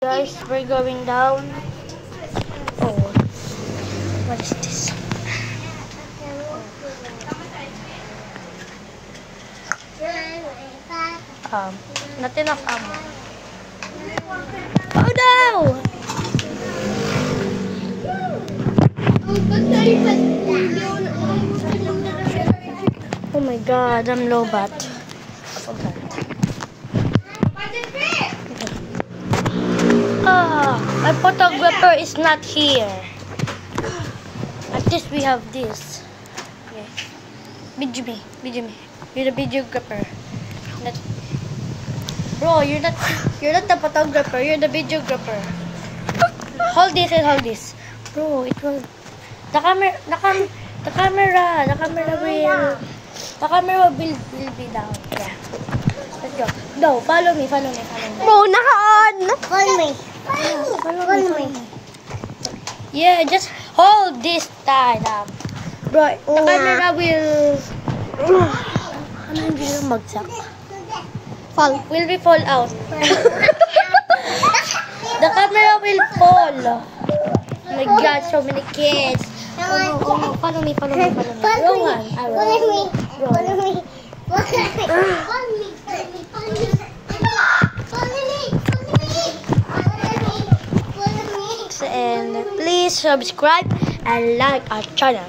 Guys, we're going down. Oh, what is this? Not enough ammo. Oh no! Oh my god, I'm low bat. My photographer is not here. At least we have this. Okay. Video me. You're the videographer. Bro, you're not the photographer. You're the videographer. Hold this and hold this. Bro, it will. The camera will be down. Yeah. Let's go. No, follow me. Bro, naka-on. Follow me. Follow me. Yeah, just hold this tight up. Bro, the camera will... Ano hindi lang magsak? Will be fall out. The camera will fall. Oh my god, so many kids. Oh no. Follow me. Rowan. And please subscribe and like our channel.